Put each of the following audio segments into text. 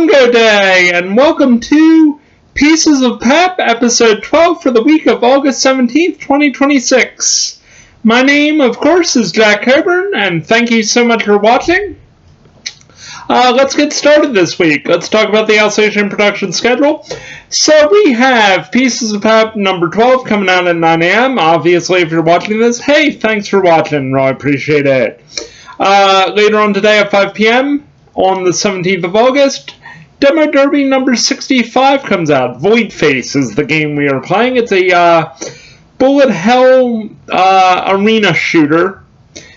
Mungo Day, and welcome to Pieces of Pap, episode 12 for the week of August 17th, 2026. My name, of course, is Jack Coburn, and thank you so much for watching. Let's get started this week. Let's talk about the Alsatian production schedule. So we have Pieces of Pap number 12 coming out at 9 a.m. Obviously, if you're watching this, hey, thanks for watching. Really appreciate it. Later on today at 5 p.m., on the 17th of August, Demo Derby number 65 comes out. Voidface is the game we are playing. It's a bullet hell arena shooter.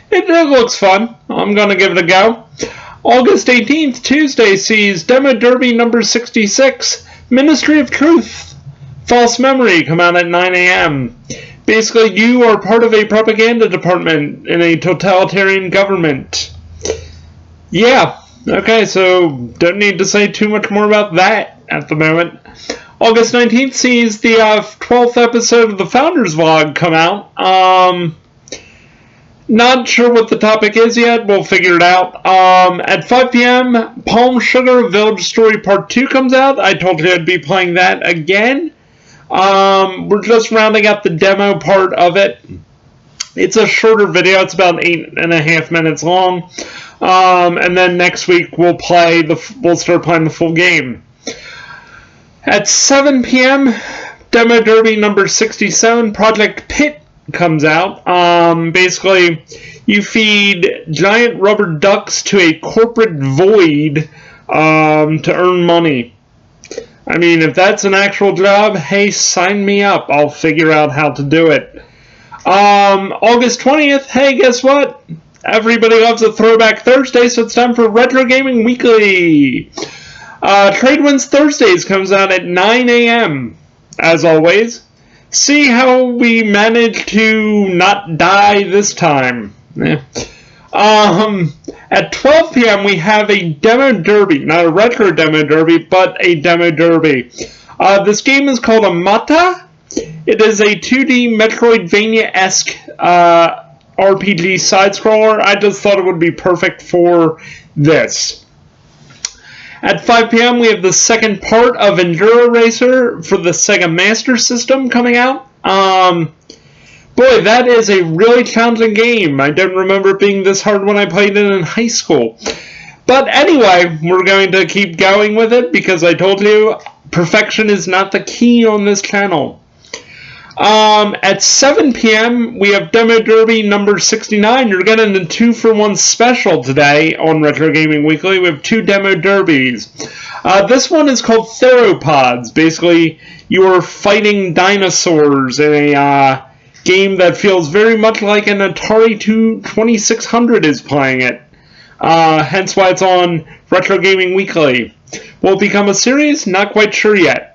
It looks fun. I'm going to give it a go. August 18th, Tuesday, sees Demo Derby number 66, Ministry of Truth, False Memory, come out at 9 a.m. Basically, you are part of a propaganda department in a totalitarian government. Yeah. Okay, so don't need to say too much more about that at the moment. August 19th sees the 12th episode of the Founders Vlog come out. Not sure what the topic is yet. We'll figure it out. At 5 p.m., Palm Sugar Village Story Part 2 comes out. I told you I'd be playing that again. We're just rounding up the demo part of it. It's a shorter video. It's about 8.5 minutes long. And then next week we'll start playing the full game. At 7 p.m., Demo Derby number 67, Project P.I.T.T comes out. Basically, you feed giant rubber ducks to a corporate void to earn money. I mean, if that's an actual job, hey, sign me up. I'll figure out how to do it. August 20th, hey, guess what? Everybody loves a Throwback Thursday, so it's time for Retro Gaming Weekly. Tradewinds Thursdays comes out at 9 a.m., as always. See how we managed to not die this time. At 12 p.m., we have a Demo Derby. Not a retro Demo Derby, but a Demo Derby. This game is called Amata. It is a 2D Metroidvania-esque RPG side-scroller. I just thought it would be perfect for this. At 5 p.m., we have the second part of Enduro Racer for the Sega Master System coming out. Boy, that is a really challenging game. I don't remember it being this hard when I played it in high school. But anyway, we're going to keep going with it because I told you perfection is not the key on this channel. At 7 p.m., we have Demo Derby number 69. You're getting a 2-for-1 special today on Retro Gaming Weekly. We have 2 Demo Derbies. This one is called Theropods. Basically, you are fighting dinosaurs in a game that feels very much like an Atari 2600 is playing it. Hence why it's on Retro Gaming Weekly. Will it become a series? Not quite sure yet.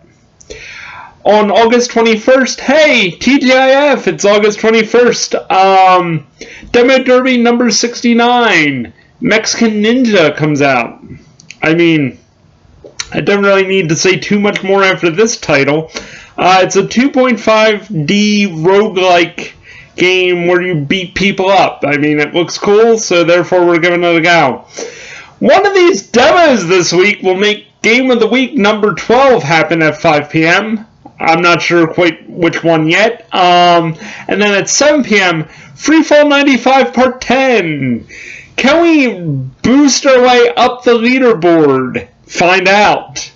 On August 21st, hey, TGIF, it's August 21st. Demo Derby number 69, Mexican Ninja comes out. I mean, I don't really need to say too much more after this title. It's a 2.5D roguelike game where you beat people up. I mean, it looks cool, so therefore we're giving it a go. One of these demos this week will make Game of the Week number 12 happen at 5 p.m., I'm not sure quite which one yet. And then at 7 p.m., Freefall 95 Part 10. Can we boost our way up the leaderboard? Find out.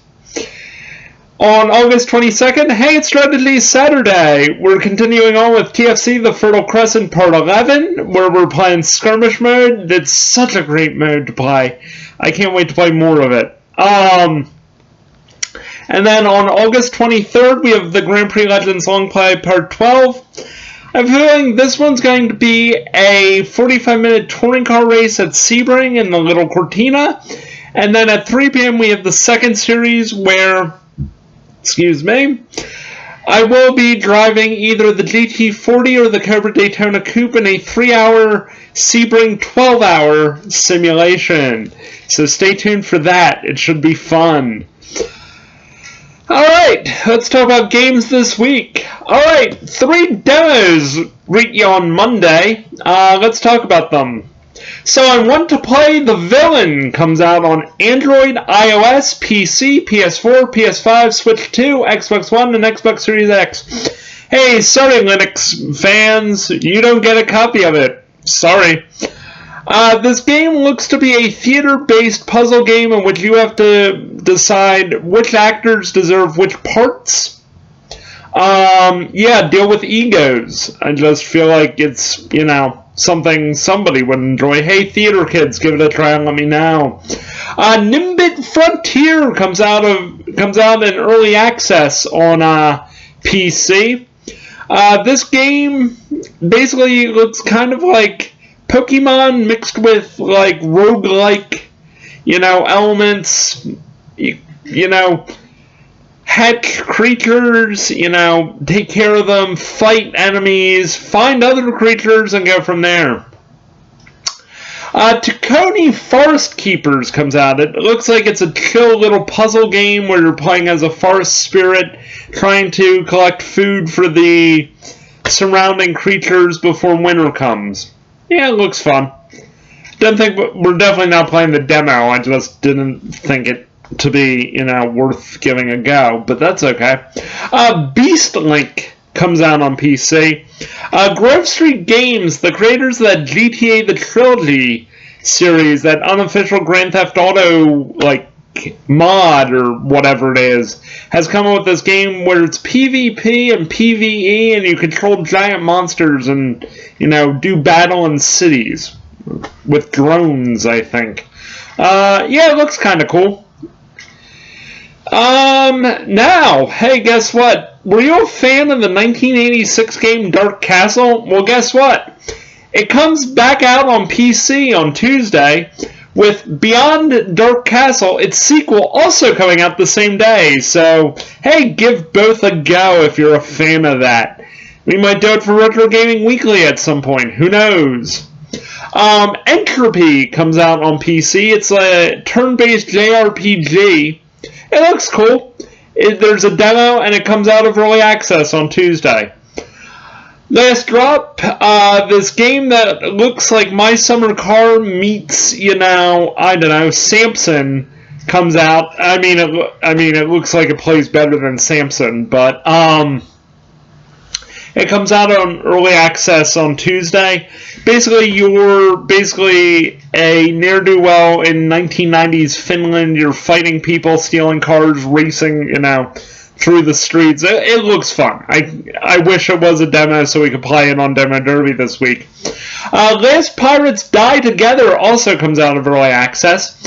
On August 22nd, hey, it's Strategy Saturday. We're continuing on with TFC The Fertile Crescent Part 11, where we're playing Skirmish Mode. It's such a great mode to play. I can't wait to play more of it. And then on August 23rd, we have the Grand Prix Legends Long Play Part 12. I'm feeling this one's going to be a 45-minute touring car race at Sebring in the Little Cortina. And then at 3 p.m., we have the second series where, I will be driving either the GT40 or the Cobra Daytona Coupe in a 3-hour Sebring 12-hour simulation. So stay tuned for that. It should be fun. Alright, let's talk about games this week. Alright, 3 demos reach you on Monday. Let's talk about them. So I Want to Play the Villain comes out on Android, iOS, PC, PS4, PS5, Switch 2, Xbox One, and Xbox Series X. Hey, sorry Linux fans, you don't get a copy of it. Sorry. This game looks to be a theater-based puzzle game in which you have to decide which actors deserve which parts. Yeah, deal with egos. I just feel like it's, something somebody would enjoy. Hey, theater kids, give it a try and let me know. Nimbit Frontier comes out in early access on PC. This game basically looks kind of like Pokemon mixed with like roguelike, elements. Hatch creatures, take care of them, fight enemies, find other creatures, and go from there. Tacony Forest Keepers comes out. It looks like it's a chill little puzzle game where you're playing as a forest spirit, trying to collect food for the surrounding creatures before winter comes. Yeah, it looks fun. We're definitely not playing the demo. I just didn't think it to be, worth giving a go, but that's okay. Beast Link comes out on PC. Grove Street Games, the creators of that GTA The Trilogy series, that unofficial Grand Theft Auto, mod or whatever it is, has come up with this game where it's PvP and PvE, and you control giant monsters and, do battle in cities with drones, I think. Yeah, it looks kind of cool. Now, hey, guess what? Were you a fan of the 1986 game Dark Castle? Well, guess what? It comes back out on PC on Tuesday with Beyond Dark Castle, its sequel, also coming out the same day. So, hey, give both a go if you're a fan of that. We might do it for Retro Gaming Weekly at some point. Who knows? Entropy comes out on PC. It's a turn-based JRPG. It looks cool. There's a demo, and it comes out of early access on Tuesday. Last drop, this game that looks like My Summer Car meets, Samson comes out. I mean, it looks like it plays better than Samson, but it comes out on early access on Tuesday. Basically, you're a ne'er-do-well in 1990s Finland. You're fighting people, stealing cars, racing, through the streets. It looks fun. I wish it was a demo so we could play it on Demo Derby this week. Last Pirates Die Together also comes out of early access.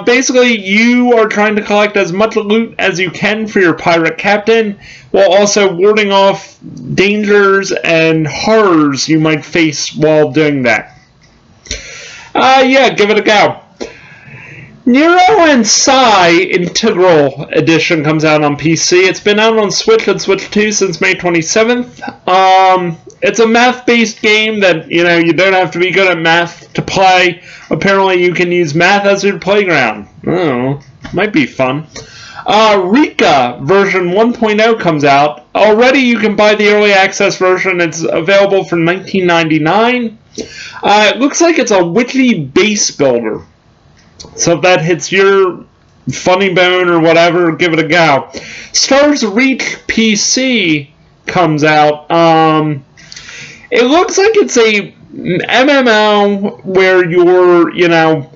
Basically, you are trying to collect as much loot as you can for your pirate captain, while also warding off dangers and horrors you might face while doing that. Yeah, give it a go. Nero and Psy Integral Edition comes out on PC. It's been out on Switch and Switch 2 since May 27th. It's a math-based game that, you don't have to be good at math to play. Apparently you can use math as your playground. Oh, might be fun. Rika version 1.0 comes out. Already you can buy the early access version. It's available for $19.99. It looks like it's a witchy base builder. So if that hits your funny bone or whatever, give it a go. Stars Reach PC comes out. It looks like it's a MMO where you're,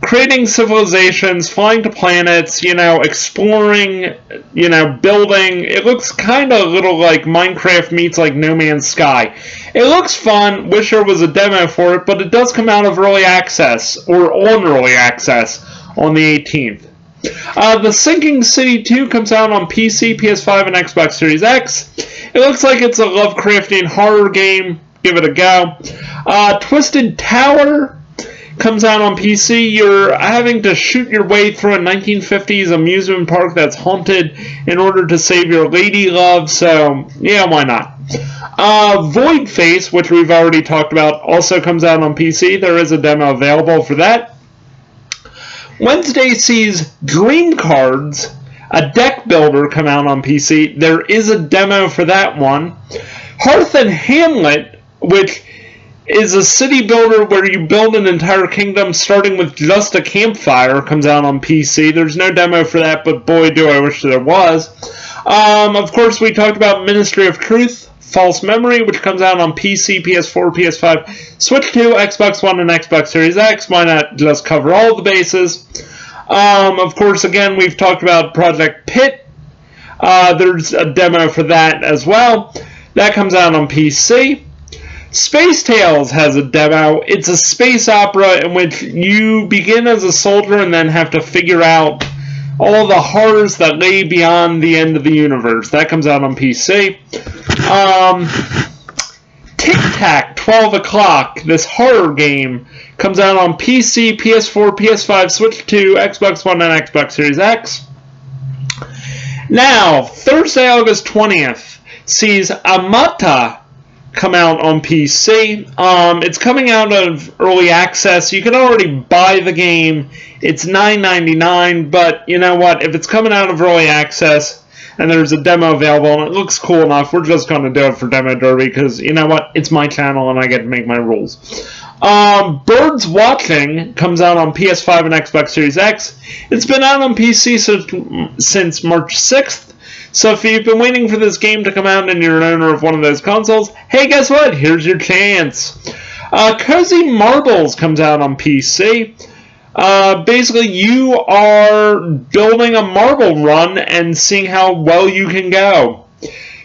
creating civilizations, flying to planets, exploring, building. It looks kind of a little like Minecraft meets like No Man's Sky. It looks fun. Wish there was a demo for it, but it does come out of early access, or on early access, on the 18th. The Sinking City 2 comes out on PC, PS5, and Xbox Series X. It looks like it's a Lovecraftian horror game. Give it a go. Twisted Tower comes out on PC. You're having to shoot your way through a 1950s amusement park that's haunted in order to save your lady love, so yeah, why not? Voidface, which we've already talked about, also comes out on PC. There is a demo available for that. Wednesday sees Dream Cards, a deck builder, come out on PC. There is a demo for that one. Hearth and Hamlet, which is a city builder where you build an entire kingdom starting with just a campfire. Comes out on PC. There's no demo for that, but boy, do I wish there was. Of course, we talked about Ministry of Truth, False Memory, which comes out on PC, PS4, PS5, Switch 2, Xbox One, and Xbox Series X. Why not just cover all the bases? Of course, again, we've talked about Project P.I.T.T. There's a demo for that as well. That comes out on PC. Space Tales has a demo. It's a space opera in which you begin as a soldier and then have to figure out all the horrors that lay beyond the end of the universe. That comes out on PC. Tic Tac 12 O'Clock, this horror game, comes out on PC, PS4, PS5, Switch 2, Xbox One, and Xbox Series X. Now, Thursday, August 20th, sees Amata come out on PC. It's coming out of early access. You can already buy the game. It's $9.99, but you know what? If it's coming out of early access and there's a demo available and it looks cool enough, we're just going to do it for Demo Derby because, you know what? It's my channel and I get to make my rules. Birds Watching comes out on PS5 and Xbox Series X. It's been out on PC since March 6th. So if you've been waiting for this game to come out and you're an owner of one of those consoles, hey, guess what? Here's your chance. Cozy Marbles comes out on PC. Basically, you are building a marble run and seeing how well you can go.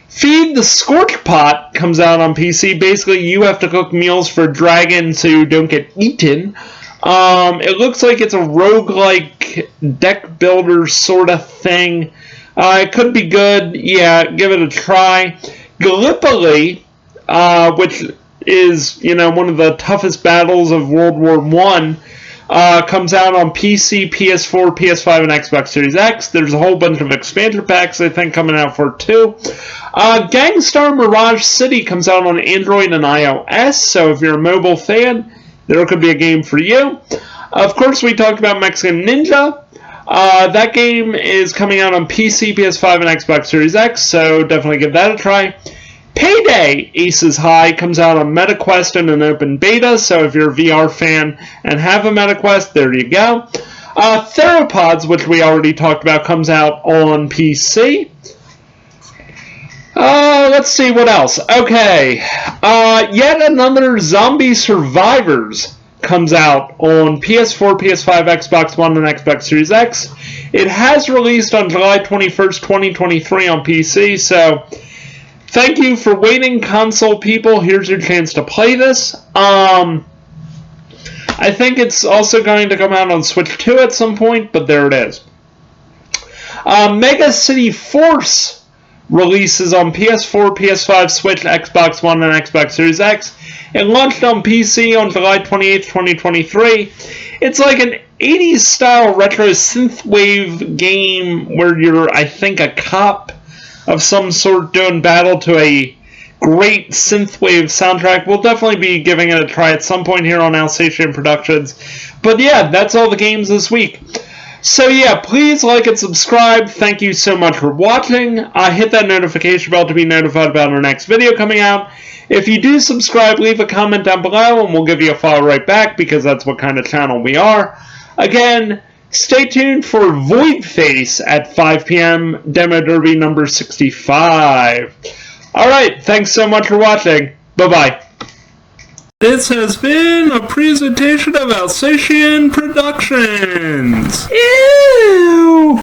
Feed the Scorch Pot comes out on PC. Basically, you have to cook meals for a dragon so you don't get eaten. It looks like it's a roguelike deck builder sort of thing. It could be good. Yeah, give it a try. Gallipoli, which is, one of the toughest battles of World War I, comes out on PC, PS4, PS5, and Xbox Series X. There's a whole bunch of expansion packs, I think, coming out for it, too. Gangstar Mirage City comes out on Android and iOS, so if you're a mobile fan, there could be a game for you. Of course, we talked about Mexican Ninja. That game is coming out on PC, PS5, and Xbox Series X, so definitely give that a try. Payday Aces High comes out on MetaQuest in an open beta, so if you're a VR fan and have a MetaQuest, there you go. Theropods, which we already talked about, comes out on PC. Let's see what else. Okay, yet another Zombie Survivors comes out on PS4, PS5, Xbox One, and Xbox Series X. It has released on July 21st, 2023 on PC, so thank you for waiting, console people. Here's your chance to play this. I think it's also going to come out on Switch 2 at some point, but there it is. Mega City Force releases on PS4, PS5, Switch, Xbox One, and Xbox Series X. It launched on PC on July 28th, 2023. It's like an 80s style retro synthwave game where you're, I think, a cop of some sort doing battle to a great synthwave soundtrack. We'll definitely be giving it a try at some point here on Alsatian Productions. But yeah, that's all the games this week. So yeah, please like and subscribe. Thank you so much for watching. Hit that notification bell to be notified about our next video coming out. If you do subscribe, leave a comment down below and we'll give you a follow right back because that's what kind of channel we are. Again, stay tuned for Voidface at 5 p.m. Demo Derby number 65. Alright, thanks so much for watching. Bye-bye. This has been a presentation of Alsatian Productions.